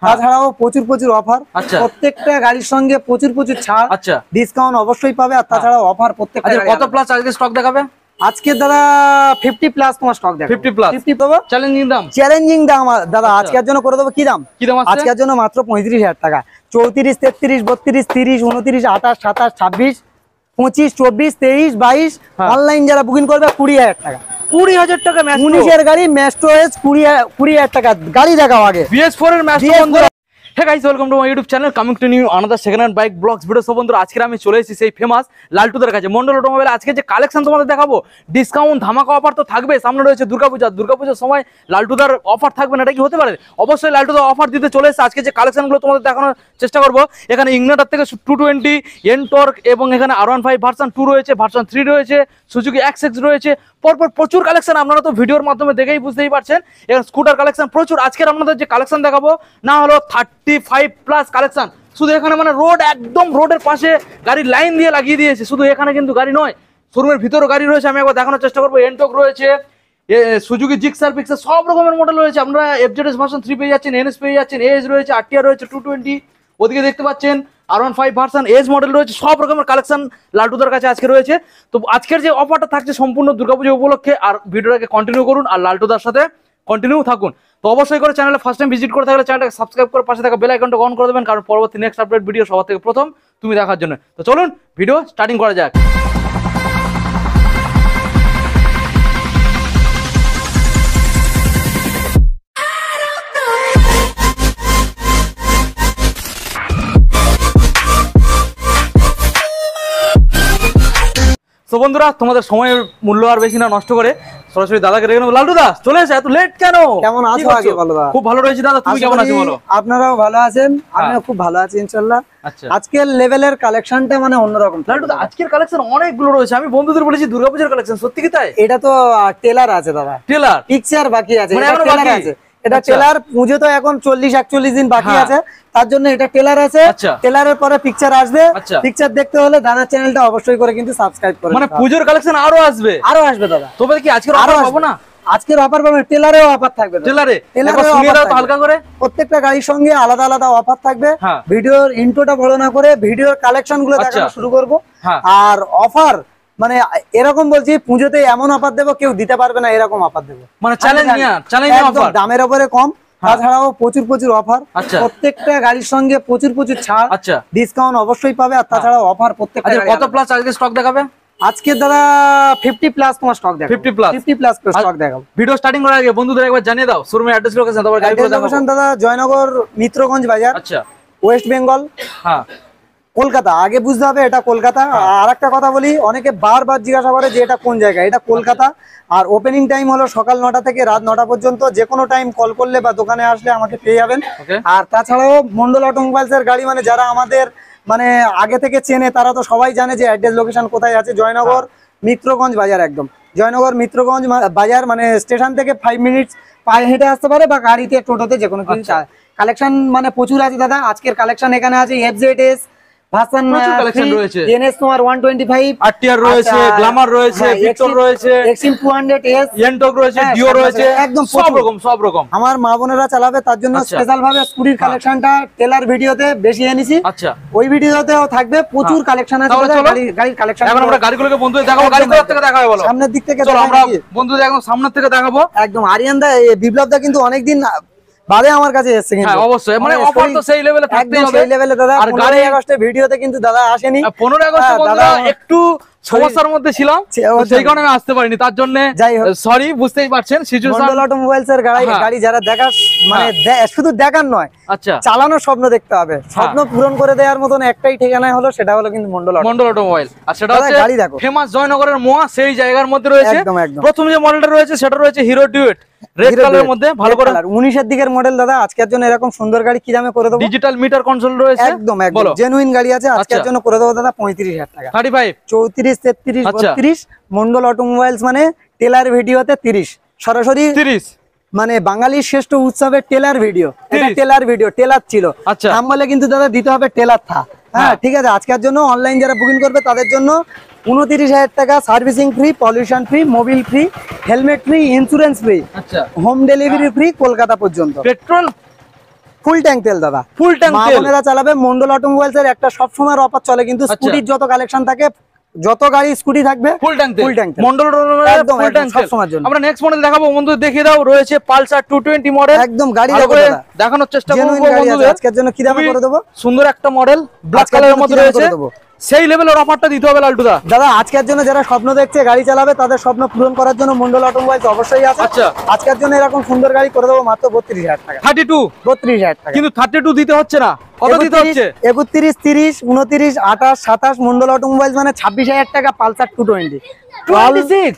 তাছাড়াও প্রচুর প্রচুর অফার। প্রত্যেকটা গাড়ির সঙ্গে প্রচুর প্রচুর ছাড়, ডিসকাউন্ট অবশ্যই পাবে। আর তাছাড়াও অফার প্রত্যেকটা। কত প্লাস আজকে স্টক দেখাবে? আজকে দাদা 50 প্লাস তোমার স্টক দেখাবো। 50 প্লাস 50 পাবো। চ্যালেঞ্জিং দাম, চ্যালেঞ্জিং দাম দাদা আজকের জন্য করে দেবো। কি দাম আজকের জন্য? মাত্র 35,000 টাকা। 34, 33, 32, 30, 29, 28, 27, 26, 25, 24, 23, 22 অনলাইন যারা বুকিং করবে 20,000 টাকা। 20,000 টাকা 19 এর গাড়ি ম্যাস্ট্রো এস 20,000 টাকা। গাড়ি দেখাও আগে BS4 এর Maestro. Hey guys, welcome to my YouTube channel. Coming to new another second hand bike vlogs video. So বন্ধুরা আজকে আমি চলে এসেছি সেই ফেমাস লালটুদার কাছে মন্ডল অটোমোবাইল। আজকে যে কালেকশন তোমাদের দেখাবো, ডিসকাউন্ট ধামাকা অফার তো থাকবে। সামনে রয়েছে দুর্গাপূজার সময় লালটুদার অফার থাকবে না, এটা কি হতে পারে? অবশ্যই লালটুদার অফার দিতে চলে এসেছে। আজকে যে কালেকশনগুলো তোমাদের দেখানোর চেষ্টা করবো, এখানে ইগনিটর থেকে 220 এনটর্ক এবং এখানে R15 ভার্সন 2 রয়েছে, ভার্সন 3 রয়েছে, সুজুকি XX রয়েছে। পরপর প্রচুর কালেকশন, আপনারা তো ভিডিওর মাধ্যমে দেখেই বুঝতেই পারছেন। এখানে স্কুটার কালেকশন প্রচুর। আজকের আপনাদের যে কালেকশন দেখাবো না হলো 35 প্লাস কালেকশন। শুধু এখানে মানে রোড, একদম রোডের পাশে গাড়ির লাইন দিয়ে লাগিয়ে দিয়েছে। শুধু এখানে কিন্তু গাড়ি নয়, শোরুমের ভিতরেও গাড়ি রয়েছে। আমি একবার দেখানোর চেষ্টা করবো। এনটক রয়েছে, সুজুকি জিক্সার পিক্সার সব রকমের মডেল রয়েছে। আপনারা FZS ভার্সন 3 পেয়ে যাচ্ছেন, NS পেয়ে যাচ্ছেন, এজ রয়েছে, RTR রয়েছে 220। ওদিকে দেখতে পাচ্ছেন R15 ভার্সন এজ মডেল রয়েছে। সব রকমের কালেকশন লালটুদার কাছে আজকে রয়েছে। তো আজকের যে অফারটা থাকছে সম্পূর্ণ দুর্গাপূজা উপলক্ষে। আর ভিডিওটাকে কন্টিনিউ করুন আর লালটুদার সাথে কন্টিনিউ থাকুন। তো অবশ্যই করে চ্যানেলে ফার্স্ট টাইম ভিজিট করে থাকলে চ্যানেলটাকে সাবস্ক্রাইব করে পাশে থাকা বেল আইকনটা অন করে দেবেন, কারণ পরবর্তী নেক্সট আপডেট ভিডিও সবার থেকে প্রথম তুমি দেখার জন্য। তো চলুন ভিডিও স্টার্টিং করা যাক। তো বন্ধুরা তোমাদের সময়ের মূল্য আর বেশি না নষ্ট করে সরাসরি দাদাকে রেখে নেবো। লালটুদা চলে এসে, এত লেট কেন? কেমন আছো? আগে বলো দাদা। খুব ভালো রয়েছে দাদা, তুমি কেমন আছো বলো? আপনারাও ভালো আছেন, আমিও খুব ভালো আছি ইনশাআল্লাহ। আজকের লেভেলের কালেকশনটা মানে অন্যরকম। লালটুদা আজকের কালেকশন অনেকগুলো রয়েছে। আমি বন্ধুদের বলেছি দুর্গাপূজার কালেকশন, সত্যি কি তাই? এটা তো টেলার আছে দাদা, টেলার পিকচার বাকি আছে, মানে এখনো বাকি আছে। এটা টেলার পুজো তো এখন 40-41 দিন বাকি আছে, তার জন্য এটা টেলার আছে। টেলারের পরে পিকচার আসবে। পিকচার দেখতে হলে দাদার চ্যানেলটা অবশ্যই করে কিন্তু সাবস্ক্রাইব করে। মানে পুজোর কালেকশন আরো আসবে দাদা। তবে কি আজকের অফার পাবো না? আজকের অফার পাবে, টেলারেও অফার থাকবে। টেলারে শুনিয়ে দাও তো হালকা করে। প্রত্যেকটা গাড়ির সঙ্গে আলাদা আলাদা অফার থাকবে। ভিডিওর ইন্ট্রোটা বড় না করে ভিডিওর কালেকশন গুলো দেখানো শুরু করব। আর অফার মানে এরকম বলছি, পুজোতে এমন অফার দেবো কেউ দিতে পারবে না, এরকম অফার দেবো। মানে চ্যালেঞ্জিং অফার, দামের উপরে কম, তাছাড়াও প্রচুর প্রচুর অফার। প্রত্যেকটা গাড়ির সঙ্গে প্রচুর প্রচুর ছাড়, ডিসকাউন্ট অবশ্যই পাবে। আর তাছাড়াও অফার প্রত্যেকটা। কত প্লাস আজকে স্টক দেখাবে? আজকে দাদা 50 প্লাস তোমার স্টক দেখাবো। 50 প্লাস স্টক দেখাবো। ভিডিও স্টার্টিং করার আগে বন্ধুদের একবার জানিয়ে দাও শোরুমের অ্যাড্রেস, লোকেশন। তারপর গাড়িগুলো দেখাবো। লোকেশন দাদা জয়নগর মিত্রগঞ্জ বাজার, ওয়েস্ট বেঙ্গল, কলকাতা। আগে বুঝতে হবে এটা কলকাতা। আর একটা কথা বলি, অনেকে বারবার জিজ্ঞাসা করে যে এটা কোন জায়গা। এটা কলকাতা। আর ওপেনিং টাইম হলো সকাল 9টা থেকে রাত 9টা পর্যন্ত। যে কোনো টাইম কল করলে বা দোকানে আসলে আমাকে পেয়ে যাবেন। আর তাছাড়াও মন্ডল অটোমোবাইলস এর গাড়ি মানে যারা আমাদের মানে আগে থেকে চেনে তারা তো সবাই জানে যে অ্যাড্রেস লোকেশন কোথায় আছে। জয়নগর মিত্রগঞ্জ বাজার, একদম জয়নগর মিত্রগঞ্জ বাজার। মানে স্টেশন থেকে 5 মিনিটস পায়ে হেঁটে আসতে পারে বা গাড়িতে টোটোতে, যে কোনো কিছু। কালেকশন মানে প্রচুর আছে দাদা। আজকের কালেকশন এখানে আছে FZS ভার্সন রয়েছে, NS তোমার 125, RTR রয়েছে, গ্ল্যামার রয়েছে, ভিক্টর রয়েছে, XM 200S, এনটক রয়েছে, ডিও রয়েছে, একদম সব রকম। আমার মা বোনেরা চালাবে তার জন্য স্পেশাল ভাবে স্কুটির কালেকশনটা টেলার ভিডিওতে বেশি এনেছি। ওই ভিডিওতেও থাকবে প্রচুর কালেকশন আছে। গাড়ির কালেকশন এখন আমরা গাড়িগুলোকে বন্ধুদের দেখাবো। গাড়িগুলো থেকে দেখাবো, বলো সামনের দিক থেকে। চলো আমরা বন্ধুদের একদম সামনের থেকে দেখাবো। একদম আরিয়ান দা, বিপ্লব দা কিন্তু অনেকদিন বাদে আমার কাছে এসেছে। কিন্তু অবশ্যই মানে অফার তো সেই লেভেলে থাকতেই হবে, সেই লেভেলে দাদা। আর 15 আগস্টে ভিডিওতে কিন্তু দাদা আসেনি। 15 আগস্টে দাদা একটু সমস্যার মধ্যে ছিলাম, সেই কারণে আমি আসতে পারিনি। তার জন্য সরি, বুঝতেই পারছেন সিচুয়েশন। মন্ডল অটোমোবাইলস এর গাড়ি যারা দেখার মানে শুধু দেখার নয়, চালানোর স্বপ্ন দেখতে হবে। স্বপ্ন পূরণ করে দেওয়ার মতন একটাই ঠিকানা হলো, সেটা হলো কিন্তু মন্ডল অটোমোবাইল। আর সেটা হচ্ছে ফেমাস জয়নগরের মোয়া, সেই জায়গার মধ্যে রয়েছে। প্রথম যে মডেলটা রয়েছে সেটা রয়েছে হিরো ডিউয়েট, রেড কালারের মধ্যে, ভালো করে 19 এর দিকের মডেল দাদা। আজকের জন্য এরকম সুন্দর গাড়ি কি দামে করে দেবো? ডিজিটাল মিটার কনসোল রয়েছে, একদম জেনুইন গাড়ি আছে। আজকের জন্য করে দেবো দাদা 35,000 টাকা। 35, 34, 33, 32। মন্ডল অটোমোবাইলস মানে টেলার ভিডিওতে 30, সরাসরি 30। মানে বাঙালির শ্রেষ্ঠ উৎসবের টেলার ভিডিও। এটা টেলার ভিডিও, টেলার ছিল নাম বলে কিন্তু দাদা দিতে হবে টেলার থা। হ্যাঁ ঠিক আছে। আজকের জন্য অনলাইন যারা বুকিং করবে তাদের জন্য 29,000 টাকা, servicing free, pollution free, Mobil free, helmet free, insurance free, home delivery free, Kolkata পর্যন্ত। ফুল ট্যাঙ্ক তেল দাদা, ফুল ট্যাঙ্ক মা তেল বোনেরা চালাবে। মন্ডল অটোমোবাইলস এর একটা সব সময় অফার চলে, কিন্তু স্কুটির যত কালেকশন থাকে, যত গাড়ি স্কুটি থাকবে ফুল ট্যাঙ্ক তেল, ফুল ট্যাঙ্ক তেল মন্ডল একদম ফুল ট্যাঙ্ক সব তেল। সময়ের জন্য। আমরা নেক্সট মডেল দেখাবো বন্ধু, দেখিয়ে দাও। রয়েছে পালসার 220 মডেল, একদম গাড়ি ভালো দেখো করে দাদা, দেখানোর চেষ্টা করব জেনুইন গাড়ি আছে। বন্ধুদের। আজকের জন্য কি দামে করে দেবো? সুন্দর একটা মডেল, ব্ল্যাক আজকের কালারের জন্য মধ্যে কি দামে রয়েছে, করে দেবো? সেই লেভেলের অফারটা দিতে হবে লালটুদা। দাদা আজকের জন্য যারা স্বপ্ন দেখছে গাড়ি চালাবে, তাদের স্বপ্ন পূরণ করার জন্য মন্ডল অটোমোবাইলস অবশ্যই আছে। আচ্ছা, আজকের জন্য এরকম সুন্দর গাড়ি করে দেবো মাত্র 32,000 টাকা। 32, 32,000 টাকা। কিন্তু 32 দিতে হচ্ছে না, কত দিতে হচ্ছে? 31, 30, 29, 28, 27 মন্ডল অটোমোবাইলস মানে 26,000 টাকা। পালসার 220 26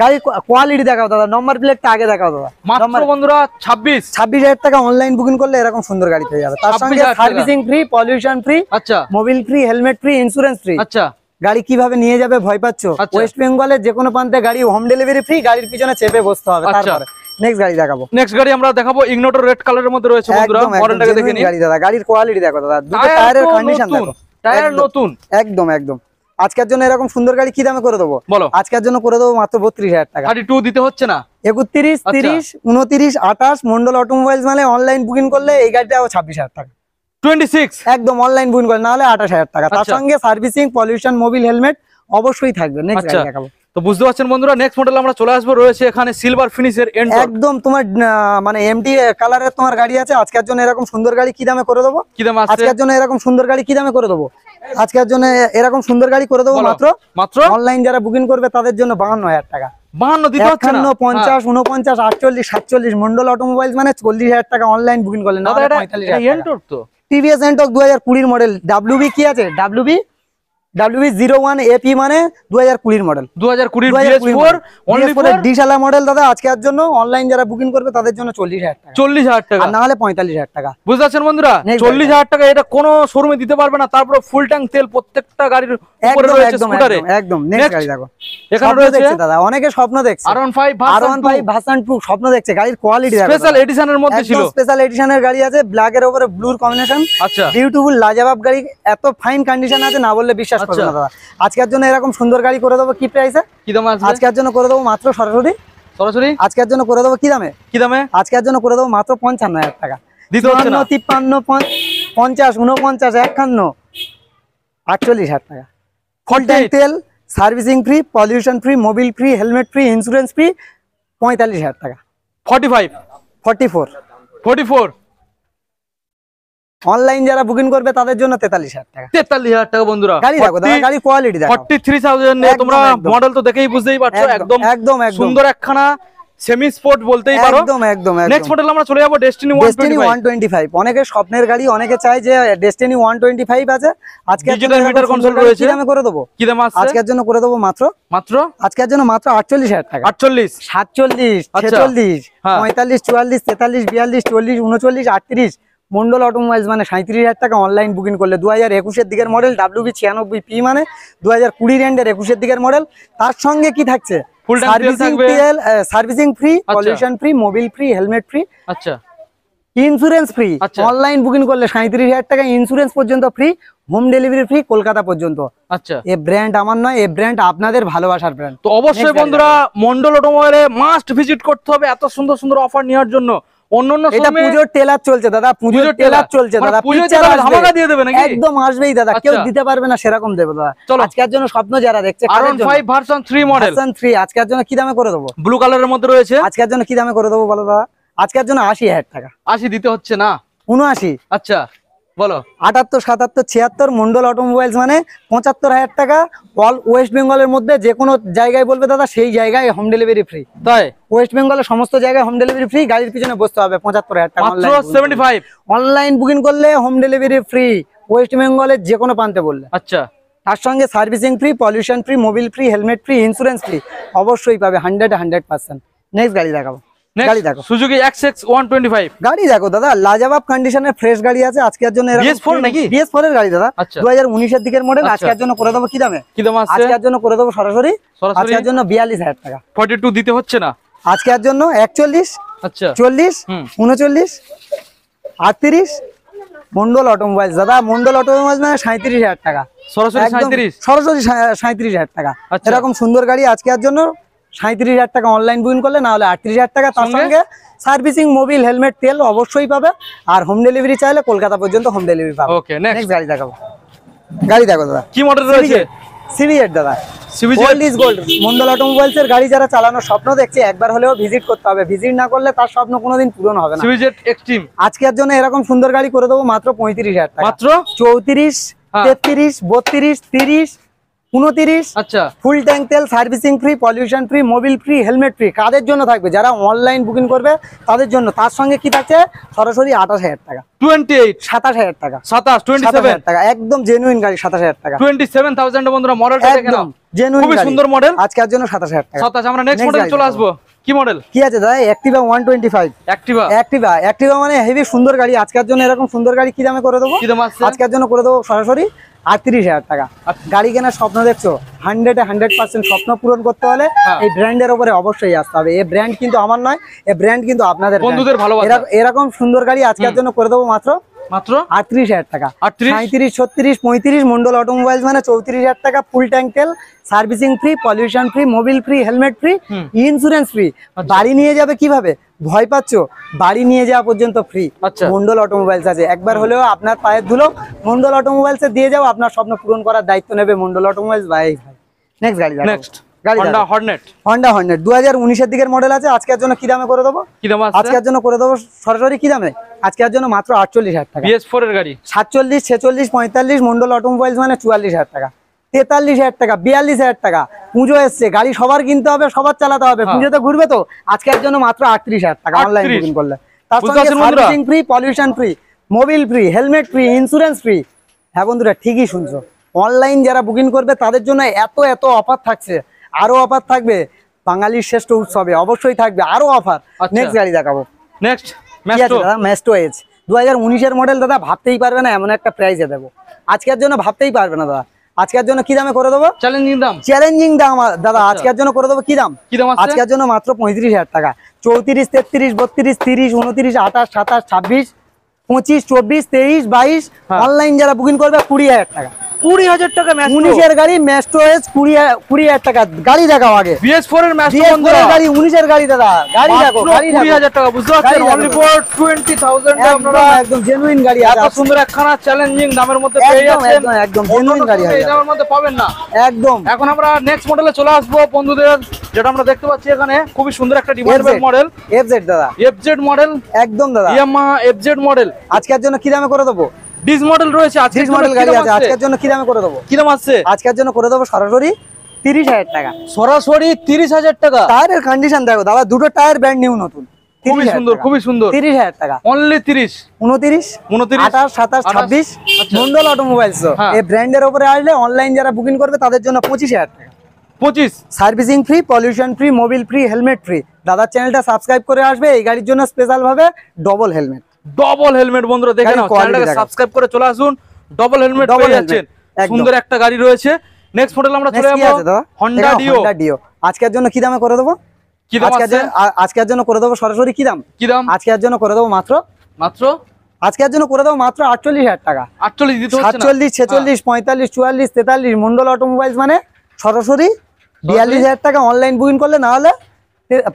গাড়ি কোয়ালিটি দেখাও দাদা, নম্বর প্লেটটা আগে দেখাও দাদা। মাত্র বন্ধুরা 26,000 টাকা অনলাইন বুকিং করলে এরকম সুন্দর গাড়ি পেয়ে যাবে। তার সঙ্গে 26,000 টাকা। সার্ভিসিং ফ্রি, পলিউশন ফ্রি, আচ্ছা Mobil free, helmet free, insurance free. আচ্ছা, গাড়ি কিভাবে নিয়ে যাবে ভয় পাচ্ছ? আচ্ছা। ওয়েস্ট বেঙ্গলের যে কোনো প্রান্তে গাড়ি হোম ডেলিভারি ফ্রি, গাড়ির পিছনে চেপে বসতে হবে। আচ্ছা। তারপরে নেক্সট গাড়ি দেখাবো। নেক্সট গাড়ি আমরা দেখাবো ইগনোটর রেড কালারের মধ্যে রয়েছে বন্ধুরা, একদম মডেলটাকে দেখে নিন। গাড়ি দাদা, গাড়ির কোয়ালিটি দেখো দাদা, দুটো টায়ারের কন্ডিশন দেখো, টায়ার একদম, নতুন। একদম একদম। আজকের জন্য এরকম সুন্দর গাড়ি কি দামে করে দেবো? বলো। আজকের জন্য করে দেবো মাত্র 32,000 টাকা। 32 দিতে হচ্ছে না। 31, 30, 29, 28 মন্ডল অটোমোবাইলস মানে অনলাইন বুকিং করলে এই গাড়িটা 26,000 টাকা। 26 একদম অনলাইন বুকিং করলে, নাহলে 28,000 টাকা। তার আচ্ছা। সঙ্গে সার্ভিসিং, পলিউশন, মোবিল, হেলমেট অবশ্যই থাকবে। নেক্সট আচ্ছা। গাড়ি দেখাবো। তো বুঝতে পারছেন বন্ধুরা, নেক্সট মডেল আমরা চলে আসবো। রয়েছে এখানে সিলভার ফিনিশের এন্টর্ক, একদম তোমার মানে এমটি কালারের তোমার গাড়ি আছে। আজকের জন্য এরকম সুন্দর গাড়ি কি দামে করে দেবো? কি দাম আছে? আজকের জন্য এরকম সুন্দর গাড়ি কি দামে করে দেবো? আজকের জন্য এরকম সুন্দর গাড়ি করে দেবো মাত্র অনলাইন যারা বুকিং করবে তাদের জন্য 52,000 টাকা। 52 দিতে হচ্ছে না। 50, 49, 48, 47 মন্ডল অটোমোবাইলস মানে 40,000 টাকা অনলাইন বুকিং করলে, না 45,000 টাকা। এন্টর্ক তো টিভিএস এন্টর্ক 2020 মডেল। ডাব্লিউবি কি আছে? ডাব্লিউবি 01 এপি মানে 2020 মডেল। 2020 BS4 অনলি ফর ডিশালা মডেল দাদা। আজকের জন্য অনলাইন যারা বুকিং করবে তাদের জন্য 40,000 টাকা। 40,000 টাকা, আর না হলে 45,000 টাকা। বুঝতে পারছেন বন্ধুরা, 40,000 টাকা এটা কোনো শোরুমে দিতে পারবে না। তারপর ফুল ট্যাঙ্ক তেল প্রত্যেকটা গাড়ির উপরে রয়েছে স্কুটারে। একদম নেক্সট গাড়ি দেখো। এখানে রয়েছে দাদা অনেকে স্বপ্ন দেখছে R15 ভার্সন 2 স্বপ্ন দেখছে। গাড়ির কোয়ালিটি দেখো, স্পেশাল এডিশনের মধ্যে ছিল। স্পেশাল এডিশনের গাড়ি আছে, ব্ল্যাক এর উপরে ব্লুর কম্বিনেশন। আচ্ছা, বিউটিফুল লাজবাব গাড়ি, এত ফাইন কন্ডিশন আছে না বললে বিশ্বাস করবে না দাদা। আজকের জন্য এরকম সুন্দর গাড়ি করে দেবো কি প্রাইসে? কি দাম আছে? আজকের জন্য করে দেবো মাত্র সরাসরি আজকের জন্য করে দেবো কি দামে? কি দামে? আজকের জন্য করে দেবো মাত্র 55,000 টাকা। দিতে হচ্ছে না। 53, 50, 49, 51, 48,000 টাকা। ফুল ট্যাঙ্ক তেল, servicing free, pollution free, Mobil free, helmet free, insurance free, 45,000 টাকা। 45, 44 অনলাইন যারা বুকিং করবে তাদের জন্য 43,000 টাকা। 43,000 টাকা বন্ধুরা। গাড়ি দেখো দাদা, গাড়ি কোয়ালিটি দেখো। 43,000 এ তোমরা মডেল তো দেখেই বুঝতেই পারছো, একদম একদম সুন্দর একখানা সেমি স্পোর্ট বলতেই পারো। একদম নেক্সট মডেল আমরা চলে যাব ডেস্টিনি 125। অনেকের স্বপ্নের গাড়ি, অনেকে চায় যে ডেস্টিনি 125 আছে। আজকে ডিজিটাল মিটার কন্ট্রোল রয়েছে। কি দামে করে দেবো? কি দাম আছে? আজকের জন্য করে দেবো মাত্র আজকের জন্য মাত্র 48,000 টাকা। 48, 47, 46, 45, 44, 43, 42, 40, 39, 38 মন্ডল অটোমোবাইলস মানে 37,000 টাকা অনলাইন বুকিং করলে। 2021 দিকের মডেল, ডাব্লিউবি 96P মানে 2020 এন্ডের 21 দিকের মডেল। তার সঙ্গে কি থাকছে? Servicing free, pollution free, Mobil free, helmet free, আচ্ছা, ইন্স্যুরেন্স ফ্রি। অনলাইন বুকিং করলে 37,000 টাকা, ইন্স্যুরেন্স পর্যন্ত free, home delivery free Kolkata পর্যন্ত। আচ্ছা, এই ব্র্যান্ড আমার নয়, এই ব্র্যান্ড আপনাদের ভালোবাসার ব্র্যান্ড। তো অবশ্যই বন্ধুরা মন্ডল অটোমোবাইলে মাস্ট ভিজিট করতে হবে এত সুন্দর সুন্দর অফার নেওয়ার জন্য। অন্যান্য এটা পুজোর টেলার চলছে দাদা, পুজোর টেলার চলছে দাদা, ধামাকা দিয়ে দেবে নাকি? একদম আসবেই দাদা, কেউ দিতে পারবে না সেরকম দেবে দাদা। আজকের জন্য স্বপ্ন যারা দেখছে R15 ভার্সন 3 মডেল, ভার্সন 3 আজকের জন্য কি দামে করে দেবো? ব্লু কালারের মধ্যে রয়েছে। আজকের জন্য কি দামে করে দেবো বলো দাদা? আজকের জন্য 80,000 টাকা। 80 দিতে হচ্ছে না, 79। আচ্ছা বলো। 78, 77, 76 মন্ডল অটোমোবাইলস মানে 75,000 টাকা। অল ওয়েস্ট বেঙ্গলের মধ্যে যে কোনো জায়গায় বলবে দাদা, সেই জায়গায় হোম ডেলিভারি ফ্রি। তাই ওয়েস্ট বেঙ্গলের সমস্ত জায়গায় হোম ডেলিভারি ফ্রি। গাড়ির পিছনে বসতে হবে 75,000 টাকা। মাত্র 75 অনলাইন বুকিং করলে হোম ডেলিভারি ফ্রি ওয়েস্ট বেঙ্গলের যে কোনো প্রান্তে বললে। আচ্ছা, তার সঙ্গে servicing free, pollution free, Mobil free, helmet free, insurance free অবশ্যই পাবে 100%। নেক্সট গাড়ি দেখাবো। গাড়ি দেখো, সুজুকি এক্সএক্স 125 গাড়ি দেখো দাদা, লাজবাব কন্ডিশনের ফ্রেশ গাড়ি আছে। আজকের জন্য BS4 নাকি? BS4 এর গাড়ি দাদা, 2019 এর দিকের মডেল। আজকের জন্য করে দেবো কি দামে? কি দাম আছে? আজকের জন্য করে দেবো সরাসরি আজকের জন্য 42,000 টাকা। 42 দিতে হচ্ছে না আজকের জন্য 41, আচ্ছা 40, 39, 38 মন্ডল অটোমোবাইলস দাদা। মন্ডল অটোমোবাইলস মানে 37,000 টাকা। সরাসরি 37, সরাসরি 37,000 টাকা। আচ্ছা। এরকম সুন্দর গাড়ি আজকের জন্য 37,000 টাকা অনলাইন বুকিং করলে, না হলে 38,000 টাকা। তার সঙ্গে সার্ভিসিং, মোবিল, হেলমেট, তেল অবশ্যই পাবে। আর হোম ডেলিভারি চাইলে কলকাতা পর্যন্ত হোম ডেলিভারি পাবে। ওকে, নেক্সট গাড়ি দেখাবো। গাড়ি দেখো দাদা, কি মডেল রয়েছে? সিভিজেড দাদা, gold is gold. Mondal automobiles এর গাড়ি যারা চালানোর স্বপ্ন দেখছে, একবার হলেও ভিজিট করতে হবে। ভিজিট না করলে তার স্বপ্ন কোনোদিন পূরণ হবে না। সিভিজেড এক্সট্রিম আজকের জন্য এরকম সুন্দর গাড়ি করে দেবো মাত্র 35,000 টাকা। মাত্র 34, 33, 32, 30, 29। আচ্ছা, ফুল ট্যাঙ্ক তেল, servicing free, pollution free, Mobil free, helmet free. কাদের জন্য থাকবে? যারা অনলাইন বুকিং করবে তাদের জন্য। তার সঙ্গে কি থাকছে? সরাসরি 28,000 টাকা, 28, 27,000 টাকা, 27 টাকা। একদম জেনুইন গাড়ি, 27,000 টাকা, 27,000 বন্ধুরা। মডেলটা দেখে নাও, জেনুইন খুবই সুন্দর মডেল। আজকের জন্য 27,000 টাকা। 27। আমরা নেক্সট মডেলে চলে আসবো। কি মডেল? কি আছে দাদা? অ্যাক্টিভা 125। অ্যাক্টিভা মানে হেভি সুন্দর গাড়ি। আজকের জন্য এরকম সুন্দর গাড়ি কি দামে করে দেবো? আজকের জন্য করে দেবো সরাসরি 38,000 টাকা। গাড়ি কেনার স্বপ্ন দেখছো, 100% স্বপ্ন পূরণ করতে হলে এই ব্র্যান্ডের উপরে অবশ্যই আসতে হবে। এই ব্র্যান্ড কিন্তু আমার নয়, এই ব্র্যান্ড কিন্তু আপনাদের বন্ধুদের ভালোবাসা। এরকম সুন্দর গাড়ি আজকের জন্য করে দেবো মাত্র 38,000 টাকা। 37, 36, 35। মন্ডল অটোমোবাইলস মানে 34,000 টাকা। ফুল ট্যাঙ্ক তেল, servicing free, pollution free, Mobil free, helmet free, insurance free. বাড়ি নিয়ে যাবে কিভাবে? ভয় পাচ্ছ? বাড়ি নিয়ে যাওয়া পর্যন্ত ফ্রি। মন্ডল অটোমোবাইলস আছে। একবার হলেও আপনার পায়ের ধুলো মন্ডল অটোমোবাইলস এ দিয়ে যাও। আপনার স্বপ্ন পূরণ করার দায়িত্ব নেবে মন্ডল অটোমোবাইলস। ভাই নেক্সট গাড়ি, হন্ডা হর্নেট। 2019 এর দিকের মডেল আছে। আজকের জন্য কি দামে করে দেবো? আজকের জন্য করে দেবো সরাসরি কি দামে? আজকের জন্য মাত্র 48,000 টাকা। BS4 এর গাড়ি। 47, 46, 45। মন্ডল অটোমোবাইলস মানে 44,000 টাকা, 43,000 টাকা, 42,000 টাকা। পুজো এসছে, গাড়ি সবার কিনতে হবে, সবার চালাতে হবে। পুজোতে ঘুরবে তো, আজকের জন্য মাত্র 38,000 টাকা অনলাইন বুকিং করলে। তার সঙ্গে servicing free, pollution free, Mobil free, helmet free, insurance free. হ্যাঁ বন্ধুরা, ঠিকই শুনছো। অনলাইন যারা বুকিং করবে তাদের জন্য এত অফার থাকছে, আরো অফার থাকবে। বাঙালির শ্রেষ্ঠ উৎসবে অবশ্যই থাকবে আরো অফার। নেক্সট গাড়ি দেখাবো। নেক্সট ম্যাস্টো এজ 2019 এর মডেল দাদা। ভাবতেই পারবে না এমন একটা প্রাইসে দেবো আজকের জন্য, ভাবতেই পারবে না দাদা। আজকের জন্য কি দামে করে দেবো? চ্যালেঞ্জিং দাম দাদা। আজকের জন্য করে দেবো কি দাম? আজকের জন্য মাত্র 35,000 টাকা। 34, 33, 32, 30, 29, 28, 27, 26, 25, 24, 23, 22। অনলাইন যারা বুকিং করবে 20,000 টাকা। 20,000 টাকা। 19 এর গাড়ি ম্যাস্টো এজ 20,000 টাকা। গাড়ি দেখাও আগে। BS4 এর ম্যাস্টো গাড়ি 19 এর গাড়ি দাদা। গাড়ি দেখো, 20,000 টাকা। বুঝতে পারছেন? অনলি ফর 20,000 এ আপনারা একদম জেনুইন গাড়ি এত সুন্দর একখানা চ্যালেঞ্জিং দামের মধ্যে পেয়ে যাচ্ছেন। একদম জেনুইন গাড়ি এই দামের মধ্যে পাবেন না একদম। এখন আমরা নেক্সট মডেলে চলে আসবো বন্ধুদের। যেটা আমরা দেখতে পাচ্ছি এখানে খুবই সুন্দর একটা ডিমান্ডেবল মডেল। FZ দাদা, FZ মডেল। একদম দাদা, ইয়ামাহা FZ মডেল। আজকের জন্য কি দামে করে দেবো? ডিস মডেল রয়েছে। আজকের মডেল গাড়ি আছে। আজকের জন্য কি দামে করে দেবো? কি দাম আছে আজকের জন্য? করে দেবো সরাসরি 30,000 টাকা। সরাসরি 30,000 টাকা। টায়ারের কন্ডিশন দেখো দাদা, দুটো টায়ার ব্র্যান্ড নিউ নতুন। খুবই সুন্দর, খুবই সুন্দর। 30,000 টাকা অনলি 30, 29, 28, 27, 26। মন্ডল অটোমোবাইলস এই ব্র্যান্ডের উপরে আসলে অনলাইন যারা বুকিং করবে তাদের জন্য 25,000 টাকা। 25। Servicing free, pollution free, Mobil free, helmet free. দাদার চ্যানেলটা সাবস্ক্রাইব করে আসবে। এই গাড়ির জন্য স্পেশাল ভাবে ডবল হেলমেট বন্ধুরা দেখে নাও। চ্যানেলটাকে সাবস্ক্রাইব করে চলে আসুন। ডবল হেলমেট পেয়ে যাচ্ছেন। সুন্দর একটা গাড়ি রয়েছে। নেক্সট মডেল আমরা চলে যাব হন্ডা ডিও। আজকের জন্য কি দামে করে দেবো? আজকের জন্য করে দেবো সরাসরি কি দাম? আজকের জন্য করে দেবো মাত্র আজকের জন্য করে দেবো মাত্র 48,000 টাকা। 47, 46, 45, 44, 43। মন্ডল অটোমোবাইলস মানে সরাসরি 42,000 টাকা। অনলাইন বুকিং করলে, না হলে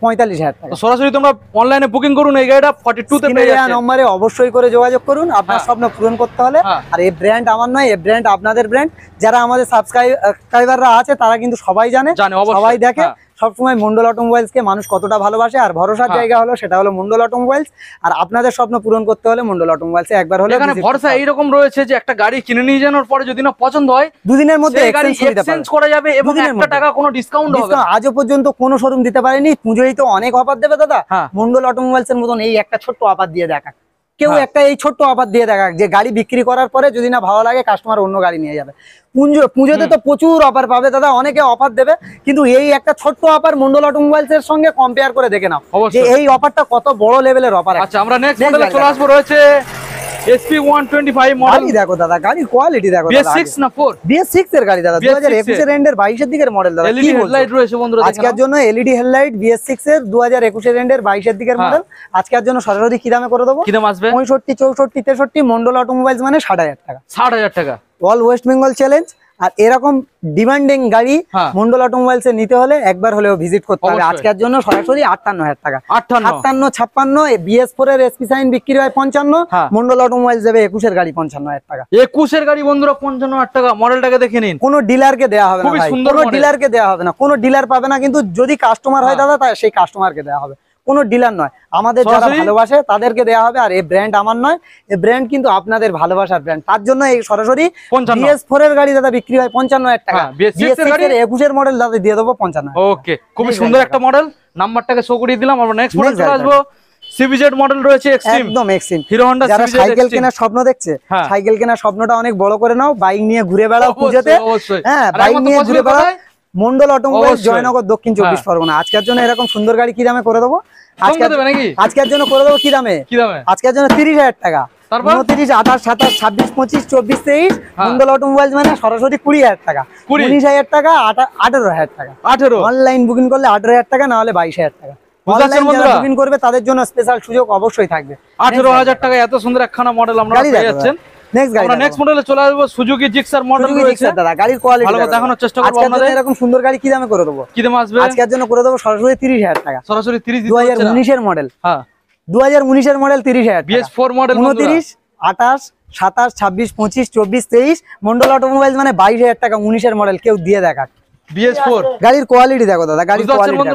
45,000 টাকা। সরাসরি তোমরা অনলাইনে বুকিং করুন। এই গাড়িটা 42 তে পেয়ে যাচ্ছেন। নম্বরে অবশ্যই করে যোগাযোগ করুন আপনার স্বপ্ন পূরণ করতে হলে। আর এই ব্র্যান্ড আমার নয়, এই ব্র্যান্ড আপনাদের ব্র্যান্ড। যারা আমাদের সাবস্ক্রাইবাররা আছে তারা কিন্তু সবাই জানে, সবাই দেখে। সবসময় মন্ডল অটোমোবাইলস কে মানুষ কতটা ভালোবাসে। আর ভরসার জায়গা হলো সেটা হলো মন্ডল অটোমোবাইলস। আর আপনাদের স্বপ্ন পূরণ করতে হলে মন্ডল অটোমোবাইলস একবার হলে। এখানে ভরসা এইরকম রয়েছে যে একটা গাড়ি কিনে নিয়ে যাওয়ার পরে যদি না পছন্দ হয়, 2 দিনের মধ্যে এক্সচেঞ্জ করা যাবে এবং 1 টাকা কোনো ডিসকাউন্ট হবে না। আজও পর্যন্ত কোনো শোরুম দিতে পারেনি। পুজোই তো অনেক অফার দেবে দাদা। মন্ডল অটোমোবাইলস এর মতন এই একটা ছোট্ট অফার দিয়ে দেখা, কেউ একটা এই ছোট্ট অফার দিয়ে দেখা, যে গাড়ি বিক্রি করার পরে যদি না ভালো লাগে কাস্টমার অন্য গাড়ি নিয়ে যাবে। পুজোতে তো প্রচুর অফার পাবে দাদা, অনেকে অফার দেবে, কিন্তু এই একটা ছোট্ট অফার মন্ডল অটোমোবাইলস এর সঙ্গে কম্পেয়ার করে দেখে নাও যে এই অফারটা কত বড় লেভেলের অফার। আচ্ছা, আমরা নেক্সট মডেলে চলে আসবো। রয়েছে SP125 মডেল। গাড়ি দেখো দাদা, গাড়ির কোয়ালিটি দেখো। BS6 না 4? BS6 এর গাড়ি দাদা, 2021 এর এন্ডের 22 এর দিকের মডেল দাদা। এলইডি হেডলাইট রয়েছে বন্ধুরা। আজকের জন্য এলইডি হেডলাইট BS6 এর 2021 এর এন্ডের 22 এর দিকের মডেল। আজকের জন্য সরাসরি কি দামে করে দেবো? কি দাম আসবে? 65, 64, 63। মন্ডল অটোমোবাইলস মানে 60,000 টাকা। 60,000 টাকা। All West Bengal challenge. আর এরকম ডিমান্ডিং গাড়ি মন্ডল অটোমোবাইলস এ নিতে হলে একবার হলেও ভিজিট করতে হবে। আজকের জন্য সরাসরি 58,000 টাকা, 58, 56 BS4 এর এসপি সাইন বিক্রি হয় 55, মন্ডল অটোমোবাইলস দেবে 21 এর গাড়ি 55,000 টাকা। 21 এর গাড়ি বন্ধুরা 55,000 টাকা। মডেলটাকে দেখে নিন, কোনো ডিলারকে দেওয়া হবে না ভাই, কোনো ডিলারকে দেওয়া হবে না, কোনো ডিলার পাবে না, কিন্তু যদি কাস্টমার হয় দাদা তাই সেই কাস্টমারকে দেওয়া হবে, কোনো ডিলার নয়। আমাদের যারা ভালোবাসে তাদেরকে দেওয়া হবে। আর এই ব্র্যান্ড আমার নয়, এই ব্র্যান্ড কিন্তু আপনাদের ভালোবাসার ব্র্যান্ড, তার জন্য এই সরাসরি BS4 এর গাড়ি দাদা বিক্রি হয় 55,000 টাকা, BS6 এর 21 এর মডেল দাদা দিয়ে দেবো 55,000। ওকে, খুব সুন্দর একটা মডেল, নাম্বারটাকে শো করিয়ে দিলাম। আমরা নেক্সট মডেল চলে আসবো। CBZ মডেল রয়েছে, এক্সট্রিম, একদম এক্সট্রিম। হিরো হোন্ডা যারা সাইকেল কেনার স্বপ্ন দেখছে, সাইকেল কেনার স্বপ্নটা অনেক বড় করে নাও, বাইক নিয়ে ঘুরে বেড়াও পুজোতে। হ্যাঁ, বাইক নিয়ে ঘুরে বেড়াও, মন্ডল অটোমোবাইল, জয়নগর, দক্ষিণ 24 পরগনা। আজকের জন্য এরকম সুন্দর গাড়ি কি দামে করে দেবো? আজকের জন্য করে দেবো কি দামে? আজকের জন্য 30,000 টাকা, 29, 28, 27, 26, 25, 24, 23 মন্ডল অটোমোবাইলস মানে সরাসরি 20,000 টাকা, 19,000 টাকা, 18,000 টাকা। অনলাইন বুকিং করলে 18,000 টাকা, না হলে 22,000 টাকা। অনলাইন যারা বুকিং করবে তাদের জন্য স্পেশাল সুযোগ অবশ্যই থাকবে। 18,000 টাকা এত সুন্দর একখানা মডেল আমরা পেয়ে যাচ্ছেন। আমরা নেক্সট মডেলে চলে আসবো। সুজুকি জিক্সার মডেল রয়েছে দাদা, গাড়ির কোয়ালিটি ভালো দেখানোর চেষ্টা করব আপনাদের। এরকম সুন্দর গাড়ি কি দামে করে দেবো? কি দামে আসবে? আজকের জন্য করে দেবো সরাসরি 30,000 টাকা, সরাসরি 30 দিতে 2019 এর মডেল। হ্যাঁ, 2019 এর মডেল 30,000 টাকা, BS4 মডেল 29, 28, 27, 26, 25, 24, 23 মন্ডল অটোমোবাইলস মানে 22,000 টাকা, 19 এর মডেল। কেউ দিয়ে দেখাক। BS4 গাড়ির কোয়ালিটি দেখো দাদা, গাড়ির কোয়ালিটি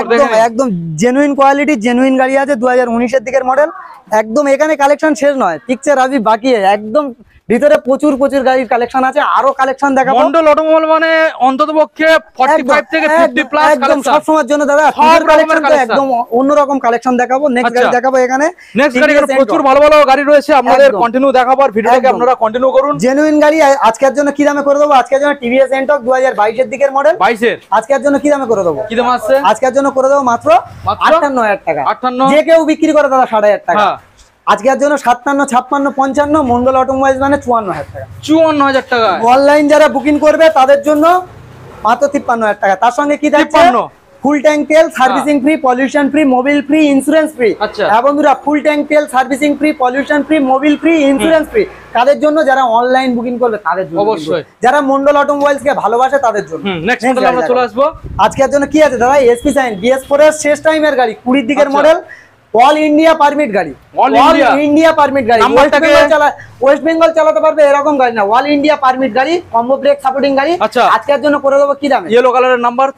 একদম একদম জেনুইন কোয়ালিটি, জেনুইন গাড়ি আছে। 2019 এর দিকের মডেল, একদম এখানে কালেকশন শেষ নয়, পিকচার আবি বাকি একদম ভিতরে প্রচুর প্রচুর গাড়ির কালেকশন আছে, আরো কালেকশন দেখাবো। মন্ডল অটোমোবাইল মানে অন্ততপক্ষে 45 থেকে 50 প্লাস একদম সব সময়ের জন্য দাদা একদম অন্যরকম কালেকশন দেখাবো। নেক্সট গাড়ি দেখাবো, এখানে নেক্সট গাড়ি প্রচুর ভালো ভালো গাড়ি রয়েছে, আপনাদের কন্টিনিউ দেখাবো, আর ভিডিওটাকে আপনারা কন্টিনিউ করুন। জেনুইন গাড়ি আজকের জন্য কি দামে করে দেবো? আজকের জন্য TVS এন্টক 2022 এর দিকের মডেল, 22 এর আজকের জন্য কি দামে করে দেবো? কি দাম আছে আজকের জন্য করে দেবো মাত্র 58,000 টাকা। 58, যে কেউ বিক্রি করে দাদা 60,000 টাকা। আজকের জন্য 57, 56, 55 মন্ডল অটোমোবাইলস মানে 54,000 টাকা, 54,000 টাকা। অনলাইন যারা বুকিং করবে তাদের জন্য মাত্র 53,000 টাকা। তার সঙ্গে কি থাকছে? ফুল ট্যাঙ্ক তেল, servicing free, pollution free, Mobil free, insurance free. হ্যাঁ বন্ধুরা, ফুল ট্যাঙ্ক তেল, servicing free, pollution free, Mobil free, insurance free কাদের জন্য? যারা অনলাইন বুকিং করবে তাদের জন্য, অবশ্যই যারা মন্ডল অটোমোবাইলস কে ভালোবাসে তাদের জন্য। নেক্সট মডেল আমরা চলে আসবো। আজকের জন্য কি আছে দাদা? এসপি সাইন BS4 এর শেষ টাইমের গাড়ি, 20 দিকের মডেল, অল ইন্ডিয়া পারমিট গাড়ি, অল ইন্ডিয়া পারমিট গাড়ি। ওয়েস্ট বেঙ্গল চালাতে পারবে এরকম গাড়ি না, অল ইন্ডিয়া পারমিট গাড়ি, কম্বো ব্রেক সাপোর্টিং গাড়ি। আজকের জন্য করে দেবো কি দামে? ইয়েলো কালারের নাম্বার,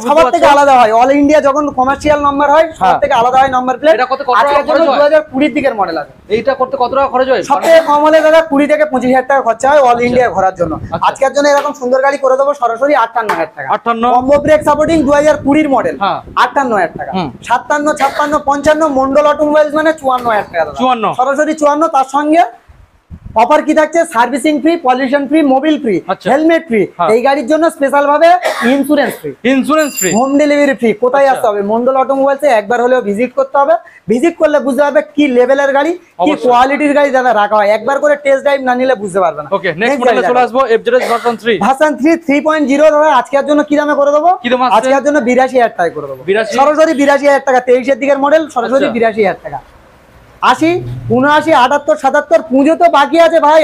সবার থেকে আলাদা হয়। অল ইন্ডিয়া যখন কমার্শিয়াল নাম্বার হয় সবার থেকে আলাদা হয় নাম্বার প্লেট। আজকের জন্য 2020 দিকের মডেল আছে। এইটা করতে কত টাকা খরচ হয়? সবথেকে কম হলে দাদা 20 থেকে 25,000 টাকা খরচা হয় অল ইন্ডিয়া ঘোরার জন্য। আজকের জন্য এরকম সুন্দর গাড়ি করে দেবো সরাসরি 58,000 টাকা, কম্বো ব্রেক সাপোর্টিং 2020 মডেল, 58,000 টাকা। 57, 56, 55 মন্ডল অটোমোবাইলস মানে 54,000 টাকা, 54 সরাসরি 54। তার সঙ্গে অফার কি থাকছে? Servicing free, pollution free, Mobil free, helmet free. এই গাড়ির জন্য স্পেশাল ভাবে insurance free, home delivery free. কোথায় আসতে হবে? মন্ডল অটোমোবাইলসে একবার হলেও ভিজিট করতে হবে। ভিজিট করলে বুঝতে পারবে কি লেভেলের গাড়ি, কি কোয়ালিটির গাড়ি দাদা রাখা হয়। একবার করে টেস্ট ড্রাইভ না নিলে বুঝতে পারবে না। ওকে, নেক্সট মডেলে চলে আসবো। FZS ভার্সন 3 3.0 দাদা আজকের জন্য কি দামে করে দেবো? আজকের জন্য 82,000 টাকা করে দেবো, সরাসরি 82,000 টাকা। 23 এর দিকের মডেল, সরাসরি 82,000 টাকা। 80, 79, 78, 77 পুজো তো বাকি আছে ভাই,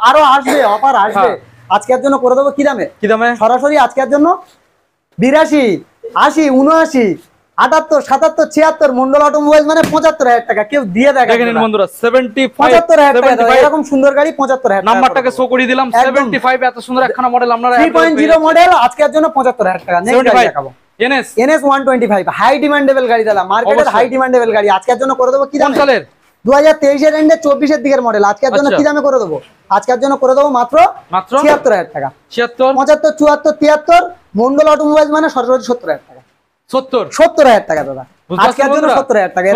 আরো আসবে, অফার আসবে। আজকের জন্য করে দেবো কি দামে? সরাসরি আজকের জন্য 82, 80, 79, 78, 77, 76 মন্ডল অটোমোবাইল মানে 75,000 টাকা। কেউ দিয়ে দেখেন বন্ধুরা, 75,000 টাকা এরকম সুন্দর গাড়ি 75,000 টাকা। নাম্বারটাকে শো করে দিলাম 75। এত সুন্দর একখানা মডেল আপনারা 3.0 মডেল আজকের জন্য 75,000 টাকা। নেক্সট গাড়ি দেখাবো NS 125, হাই ডিমান্ডেবল গাড়ি দাদা, মার্কেটের হাই ডিমান্ডেবল গাড়ি। আজকের জন্য করে দেবো কি দামে? 2023 এর এন্ডে 24 এর দিকের মডেল। আজকের জন্য কি দামে করে দেবো? আজকের জন্য করে দেবো মাত্র 76,000 টাকা। 76, 75, 74, 73 মন্ডল অটোমোবাইলস মানে সরাসরি 70,000 টাকা। 70,000 টাকা দাদা আজকের জন্য 70,000 টাকা।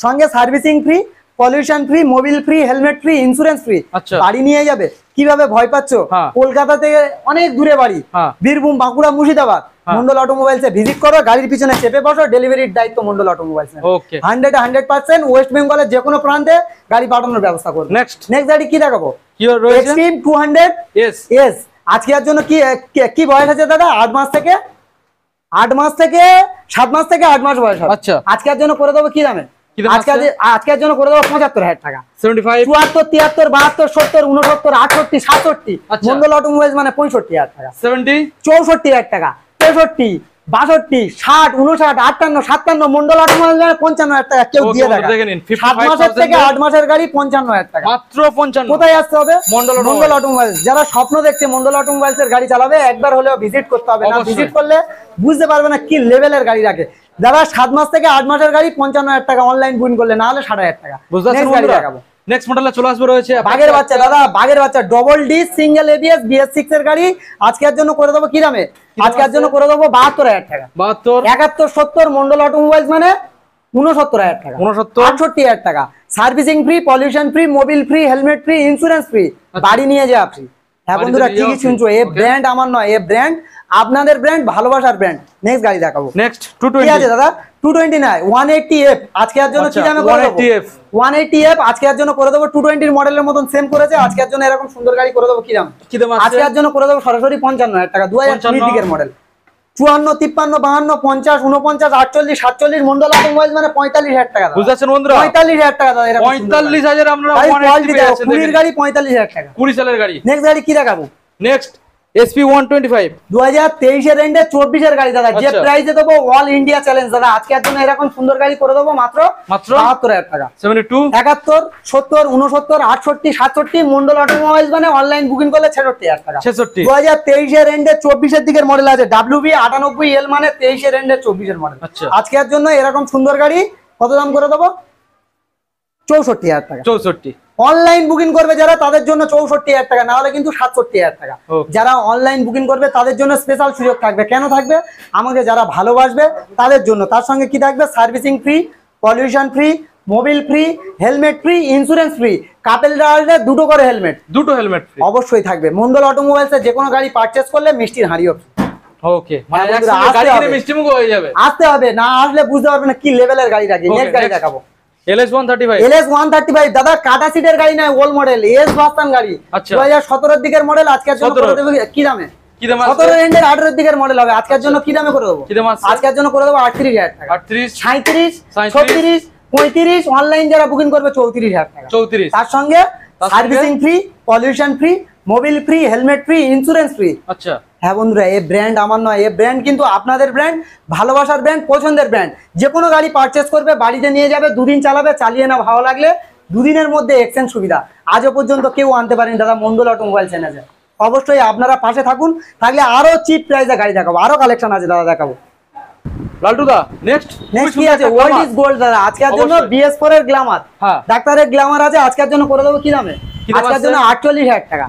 সঙ্গে servicing free, pollution free, Mobil free, helmet free, insurance free. বাড়ি নিয়ে যাবে, কিভাবে ভয় পাচ্ছ? কলকাতা থেকে অনেক দূরে বাড়ি, বীরভূম, বাঁকুড়া, মুর্শিদাবাদ, মন্ডল অটোমোবাইলসে ভিজিট করো, গাড়ির পিছনে চেপে বসো, ডেলিভারির দায়িত্ব মন্ডল অটোমোবাইলস। 100% ওয়েস্ট বেঙ্গলের যে কোনো প্রান্তে গাড়ি পাঠানোর ব্যবস্থা করবে। নেক্সট গাড়ি কি দেখাবো? Xtreme 200 S. আজকের জন্য কি বয়স আছে দাদা? 8 মাস থেকে 7 মাস থেকে 8 মাস বয়স। আজকের জন্য করে দেবো কি দামে? আজকের জন্য করে দেবো 75,000 টাকা। 75 74 73 72 70 69 68 67 মন্ডল অটোমোবাইলস মানে 65,000 টাকা। 70 64,000 টাকা। 63 62 60 59 58 57 মন্ডল অটোমোবাইলস মানে 55,000 টাকা। কেউ দিয়ে দেয় 7 মাসের থেকে 8 মাসের গাড়ি 55,000 টাকা মাত্র 55। কোথায় আসতে হবে? মন্ডল অটোমোবাইলস। যারা স্বপ্ন দেখছে মন্ডল অটোমোবাইলস এর গাড়ি চালাবে একবার হলেও ভিজিট করতে হবে, না ভিজিট করলে বুঝতে পারবে না কি লেভেলের গাড়ি রাখে। যারা 7 মাস থেকে 8 মাসের গাড়ি 55,000 টাকা অনলাইন বুকিং করলে, না হলে 60,000 টাকা। বুঝতে গাড়ি দেখাবো। নেক্সট মডেলে চলে আসবে রয়েছে বাগের বাচ্চা দাদা, বাগের বাচ্চা double D single ABS BS6 এর গাড়ি আজকের জন্য করে দেবো কি দামে? আজকের জন্য করে দেবো 72,000 টাকা। 72 71 70 মন্ডল অটোমোবাইলস মানে 69,000 টাকা। 68,000 টাকা। Servicing free, pollution free, Mobil free, helmet free, insurance free, বাড়ি নিয়ে যাওয়া ফ্রি। হ্যাঁ বন্ধুরা ঠিকই শুনছো, এই ব্র্যান্ড আমার নয়, এই ব্র্যান্ড আপনাদের ব্র্যান্ড, ভালোবাসার ব্র্যান্ড। নেক্সট গাড়ি দেখাবো। নেক্সট 220 আছে দাদা 220 নয় 180F আজকের জন্য কি দামে করে দেবো? 180F আজকের জন্য করে দেবো 220 এর মডেলের মতন সেম করেছে। আজকের জন্য এরকম সুন্দর গাড়ি করে দেবো কি দাম? আজকের জন্য করে দেবো সরাসরি 55,000 টাকা। 2020 দিকের মডেল। 54 53 52 50 49 48 47 মন্ডল অটোমোবাইলস মানে 45,000 টাকা। বুঝাছেন বন্ধুরা? 45,000 টাকা দাদা। এরকম 45,000 আপনারা 180 পেয়ে যাচ্ছেন। 20 গাড়ি 45,000 টাকা। 20 সালের গাড়ি। নেক্সট গাড়ি কি দেখাবো? নেক্সট SP 125 2023 এর এন্ডে 24 এর গাড়ি দাদা। যে প্রাইসে দেবো অল ইন্ডিয়া চ্যালেঞ্জ দাদা। আজকের জন্য এরকম সুন্দর গাড়ি করে দেবো মাত্র 72,000 টাকা। 72 71 70 69 68 67 মন্ডল অটোমোবাইলস মানে অনলাইন বুকিং করলে 66,000 টাকা। 66 2023 এর এন্ডে 24 এর দিকের মডেল আছে WB 98L মানে 23 এর এন্ডে 24 এর মডেল। আজকের জন্য এরকম সুন্দর গাড়ি কত দাম করে দেবো? 64,000 টাকা। 64 অনলাইন বুকিং করবে যারা তাদের জন্য 64,000 টাকা, না হলে কিন্তু 67,000 টাকা। যারা অনলাইন বুকিং করবে তাদের জন্য স্পেশাল সুযোগ থাকবে। কেন থাকবে? আমাকে যারা ভালোবাসবে তাদের জন্য। তার সঙ্গে কি থাকবে? Servicing free, pollution free, Mobil free, helmet free, insurance free. Couple ড্রাইভারদের দুটো করে হেলমেট ফ্রি অবশ্যই থাকবে। মন্ডল অটোমোবাইলসে যে কোনো গাড়ি পারচেজ করলে মিষ্টির হাঁড়িও ফ্রি। ওকে, মানে গাড়ি কিনে মিষ্টিমুখ হয়ে যাবে। আসতে হবে, না আসলে বুঝতে পারবে না কি লেভেলের গাড়ি রাখি। নেক্সট গাড়ি দেখাবো LS 135 দাদা। কাটা সিটের গাড়ি নয়, ওল্ড মডেল এস ভার্সন গাড়ি। 2017 এর দিকের মডেল। আজকের জন্য করে দেব কি দামে? 17 এন্ডের 18 এর দিকের মডেল হবে। আজকের জন্য কি দামে করে দেবো? আজকের জন্য করে দেবো 38,000 টাকা। 38 37 36 35 অনলাইন যারা বুকিং করবে 34,000 টাকা। 34 তার সঙ্গে servicing free, pollution free, Mobil free, helmet free, insurance free. আচ্ছা হ্যাঁ বন্ধুরা, এই ব্র্যান্ড আমার নয়, এই ব্র্যান্ড কিন্তু আপনাদের ব্র্যান্ড, ভালোবাসার ব্র্যান্ড, পছন্দের ব্র্যান্ড। যে কোনো গাড়ি পারচেস করবে, বাড়িতে নিয়ে যাবে, 2 দিন চালাবে, চালিয়ে না ভালো লাগলে 2 দিনের মধ্যে এক্সচেঞ্জ সুবিধা। আজও পর্যন্ত কেউ আনতে পারেনি দাদা মন্ডল অটোমোবাইলস এনেছে। অবশ্যই আপনারা পাশে থাকুন, থাকলে আরো চিপ প্রাইসে গাড়ি দেখাবো, আরো কালেকশন আছে দাদা দেখাবো। লালটু দা নেক্সট কি আছে? ওয়ার্ল্ড ইজ গোল্ড দাদা। আজকের জন্য BS4 এর গ্ল্যামার, ডাক্তারের গ্ল্যামার আছে। আজকের জন্য করে দেবো কি দামে? আজকের জন্য 48,000 টাকা।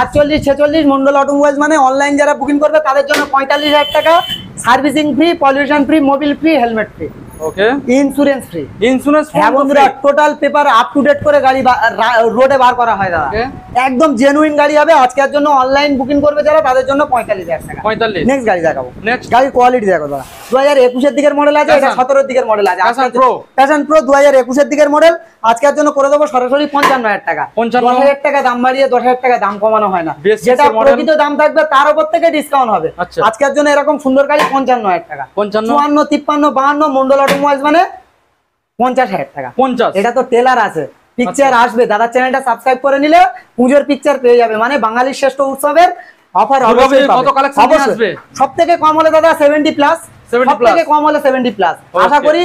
48 46 মন্ডল অটোমোবাইলস মানে অনলাইন যারা বুকিং করবে তাদের জন্য 45,000 টাকা। Servicing free, pollution free, Mobil free, helmet free, okay, insurance free. হ্যাঁ বন্ধুরা, total paper up to date করে গাড়ি রোডে বার করা হয় দাদা। একদম জেনুইন গাড়ি হবে। আজকের জন্য অনলাইন বুকিং করবে যারা তাদের জন্য 45,000 টাকা। 45। নেক্সট গাড়ি দেখাবো। গাড়ির কোয়ালিটি দেখো দাদা। 2021 এর দিকের মডেল আছে, এটা 17 এর দিকের মডেল আছে। প্যাশন প্রো 2021 এর দিকের মডেল। আজকের জন্য করে দেবো সরাসরি 55,000 টাকা। 10,000 টাকা দাম বাড়িয়ে 10,000 টাকা দাম কমানো হয় না। যেটা প্রকৃত দাম থাকবে তার উপর থেকে ডিসকাউন্ট হবে। আজকের জন্য এরকম সুন্দর গাড়ি 55,000 টাকা। 54 53 52 মন্ডল অটোমোবাইলস মানে 50,000 টাকা। 50। এটা তো টেলার আছে, পিকচার আসবে। দাদা চ্যানেলটা সাবস্ক্রাইব করে নিলে পুজোর পিকচার পেয়ে যাবে, মানে বাঙালির শ্রেষ্ঠ উৎসবের অফার হবে। কত কালেকশন আসবে? সবথেকে কম হলে দাদা 70 প্লাস, সবথেকে কম হলে 70 প্লাস। আশা করি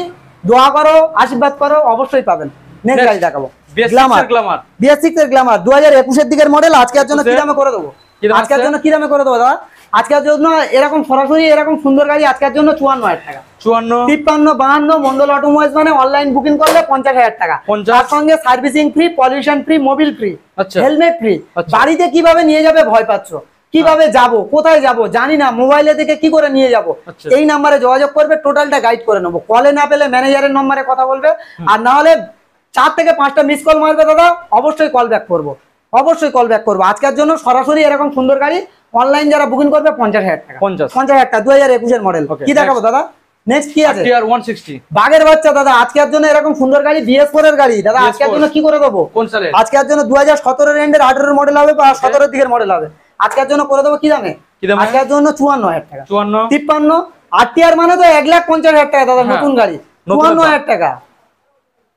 দোয়া করো, আশীর্বাদ করো, অবশ্যই পাবেন। নেক্সট গাড়ি দেখাবো। গ্ল্যামার BS6 এর গ্ল্যামার 2021 এর দিকের মডেল। আজকের জন্য কি দামে করে দেবো? আজকের জন্য কি দামে করে দেবো দাদা? আজকের জন্য এরকম সরাসরি এরকম সুন্দর গাড়ি আজকের জন্য 54,000 টাকা। 54 53 52 মন্ডল অটোমোবাইলস মানে অনলাইন বুকিং করলে 50,000 টাকা। তার সঙ্গে servicing free, pollution free, Mobil free, helmet free. বাড়িতে কিভাবে নিয়ে যাবে ভয় পাচ্ছ, কিভাবে যাব, কোথায় যাব জানি না, মোবাইলে থেকে কি করে নিয়ে যাব, এই নাম্বারে যোগাযোগ করবে, টোটালটা গাইড করে নেবো। কলে না পেলে ম্যানেজারের নম্বরে কথা বলবে, আর না হলে 4 থেকে 5টা মিস কল মারবে দাদা, অবশ্যই কল ব্যাক করবো, অবশ্যই কল ব্যাক করবো। আজকের জন্য সরাসরি এরকম সুন্দর গাড়ি অনলাইন যারা বুকিং করবে 50,000 টাকা। 50,000 টাকা 2021 এর মডেল। কি দেখাবো দাদা? নেক্সট কি আছে? TR 160 বাগের বাচ্চা দাদা। আজকের জন্য এরকম সুন্দর গাড়ি BS4 এর গাড়ি দাদা। আজকের জন্য কি করে দেবো? কোন সালে? আজকের জন্য 2017 এর এন্ডের 18 এর মডেল হবে বা 17 এর দিকের মডেল হবে। আজকের জন্য করে দেবো কি দামে? আজকের জন্য 54,000 টাকা। 53 8 TR মানে তো 1,50,000 টাকা দাদা। নতুন গাড়ি 54,000 টাকা।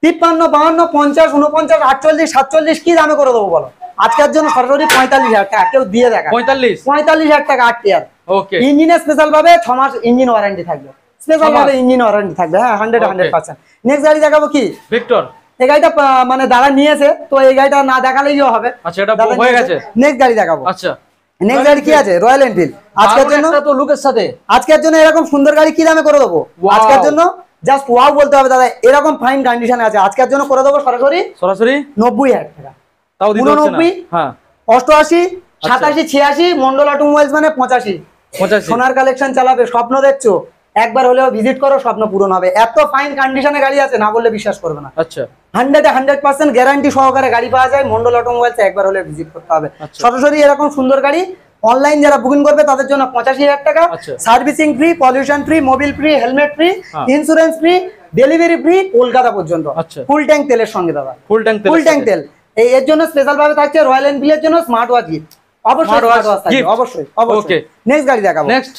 53, 52, 50, 49, 48, 47 কি দামে করে দেবো বলো? আজকের জন্য সরাসরি 45,000 টাকা। কেউ দিয়ে দেখা 45,000 টাকা 8 টিয়ার। ওকে, ইঞ্জিনে স্পেশাল ভাবে 6 মাস ইঞ্জিন ওয়ারেন্টি থাকবে, স্পেশাল ভাবে ইঞ্জিন ওয়ারেন্টি থাকবে। হ্যাঁ, 100%। নেক্সট গাড়ি দেখাবো কি ভিক্টর। এই গাড়িটা মানে দাদা নিয়েছে, তো এই গাড়িটা না দেখালেই হবে। আচ্ছা, এটা হয়ে গেছে। নেক্সট গাড়ি দেখাবো। আচ্ছা, নেক্সট গাড়ি কি আছে? Royal Enfield. আজকের জন্য তো লুকের সাথে আজকের জন্য এরকম সুন্দর গাড়ি কি দামে করে দেবো? আজকের জন্য জাস্ট ওয়াও বলতে হবে দাদা, এরকম ফাইন কন্ডিশনে আছে। আজকের জন্য করে দেবো সরাসরি 90,000 টাকা। তাও দিতে হচ্ছে না। 89, হ্যাঁ, 88, 87, 86, মন্ডল অটোমোবাইলস মানে 85। সোনার কালেকশন চালাবে, স্বপ্ন দেখছো, একবার হলেও ভিজিট করো, স্বপ্ন পূরণ হবে। এত ফাইন কন্ডিশনে গাড়ি আছে, না বললে বিশ্বাস করবে না। আচ্ছা, 100% গ্যারান্টি সহকারে গাড়ি পাওয়া যায়। মন্ডল অটোমোবাইলস একবার হলে ভিজিট করতে হবে। সরাসরি এরকম সুন্দর গাড়ি অনলাইন যারা বুকিং করবে তাদের জন্য 85,000 টাকা, servicing free, pollution free, Mobil free, helmet free, insurance free, delivery free Kolkata পর্যন্ত। ফুল ট্যাঙ্ক তেলের সঙ্গে দাদা, ফুল ট্যাঙ্ক তেল। এর জন্য স্পেশাল ভাবে থাকছে রয়্যাল এনফিল্ডের জন্য স্মার্ট ওয়াচ গিফট। অবশ্যই। নেক্সট গাড়ি দেখাবো। Next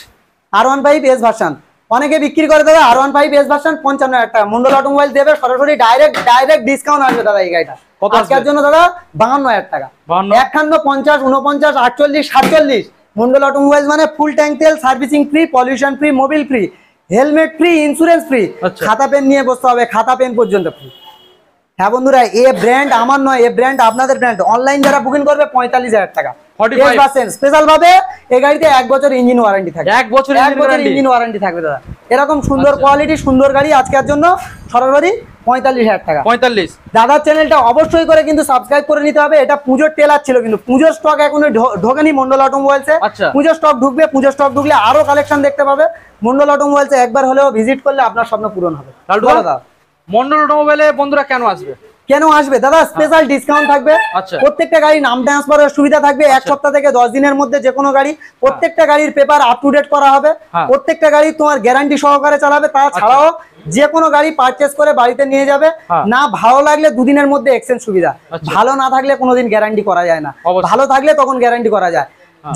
R15 S version. অনেকে বিক্রি করে দাদা R15 এস ভার্সন 55,000 টাকা। মন্ডল অটোমোবাইল দেবে সরাসরি ডাইরেক্ট ডিসকাউন্ট আসবে দাদা। এই গাড়িটা আজকের জন্য দাদা 52,000 টাকা। 51, 50, 49, 48, 47 মন্ডল অটোমোবাইল মানে ফুল ট্যাঙ্ক তেল, servicing free, pollution free, Mobil free, helmet free, insurance free, খাতা পেন নিয়ে বসতে হবে, খাতা পেন পর্যন্ত ফ্রি। হ্যাঁ বন্ধুরা, এ ব্র্যান্ড আমার নয়, এ ব্র্যান্ড আপনাদের ব্র্যান্ড। অনলাইন যারা বুকিং করবে 45,000 টাকা। স্পেশাল ভাবে এই গাড়িতে 1 বছর ইঞ্জিন ওয়ারেন্টি থাকবে। 1 বছর ইঞ্জিন ওয়ারেন্টি থাকবে দাদা। এরকম সুন্দর কোয়ালিটি সুন্দর গাড়ি আজকের জন্য সরাসরি 45,000 টাকা। 45। দাদার চ্যানেলটা অবশ্যই করে কিন্তু সাবস্ক্রাইব করে নিতে হবে। এটা পুজোর টেলার ছিল, কিন্তু পুজোর স্টক এখনো ঢোকেনি মন্ডল অটোমোবাইলসে। পুজোর স্টক ঢুকবে, পুজোর স্টক ঢুকলে আরো কালেকশন দেখতে পাবে। মন্ডল অটোমোবাইলসে একবার হলেও ভিজিট করলে আপনার স্বপ্ন পূরণ হবে। মন্ডল অটোমোবাইলে বন্ধুরা কেন আসবে দাদা? স্পেশাল ডিসকাউন্ট থাকবে। প্রত্যেকটা গাড়ি নাম ট্রান্সফারের সুবিধা থাকবে। 1 সপ্তাহ থেকে 10 দিনের মধ্যে যে কোনো গাড়ি, প্রত্যেকটা গাড়ির পেপার আপ টু ডেট করা হবে। প্রত্যেকটা গাড়ি তোমার গ্যারান্টি সহকারে চালাবে। তাছাড়াও যে কোনো গাড়ি পারচেস করে বাড়িতে নিয়ে যাবে, না ভালো লাগলে 2 দিনের মধ্যে এক্সচেঞ্জ সুবিধা। ভালো না থাকলে কোনোদিন গ্যারান্টি করা যায় না, ভালো থাকলে তখন গ্যারান্টি করা যায়।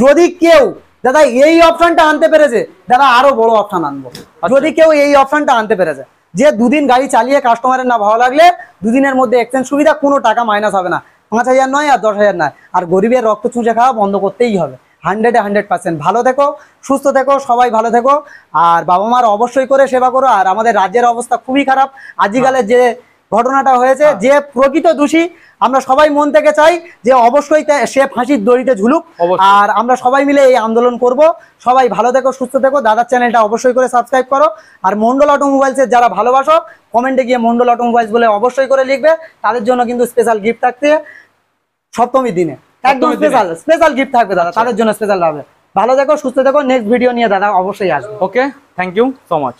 যদি কেউ দাদা এই অপশনটা আনতে পেরেছে, দাদা আরো বড় অপশন আনবো। যদি কেউ এই অপশনটা আনতে পেরেছে যে 2 দিন গাড়ি চালিয়ে কাস্টমারের না ভালো লাগলে 2 দিনের মধ্যে এক্সচেঞ্জ সুবিধা, কোনো টাকা মাইনাস হবে না। 5,000 নয় আর 10,000 নয়। আর গরিবের রক্ত চুষে খাওয়া বন্ধ করতেই হবে। 100% ভালো থেকো, সুস্থ থেকো, সবাই ভালো থেকো। আর বাবা মার অবশ্যই করে সেবা করো। আর আমাদের রাজ্যের অবস্থা খুবই খারাপ। আজকালের যে ঘটনাটা হয়েছে, যে প্রকৃত দোষী আমরা সবাই মন থেকে চাই যে অবশ্যই সে ফাঁসির দড়িতে ঝুলুক। আর আমরা সবাই মিলে এই আন্দোলন করব। সবাই ভালো থেকো, সুস্থ থেকো। দাদার চ্যানেলটা অবশ্যই করে সাবস্ক্রাইব করো। আর মন্ডল অটোমোবাইলসের যারা ভালোবাসো, কমেন্টে গিয়ে মন্ডল অটোমোবাইলস বলে অবশ্যই করে লিখবে। তাদের জন্য কিন্তু স্পেশাল গিফট থাকছে সপ্তমীর দিনে, একদম স্পেশাল গিফট থাকবে দাদা। তাদের জন্য স্পেশাল হবে। ভালো থেকো, সুস্থ থেকো। নেক্সট ভিডিও নিয়ে দাদা অবশ্যই আসবে। ওকে, থ্যাংক ইউ সো মাচ।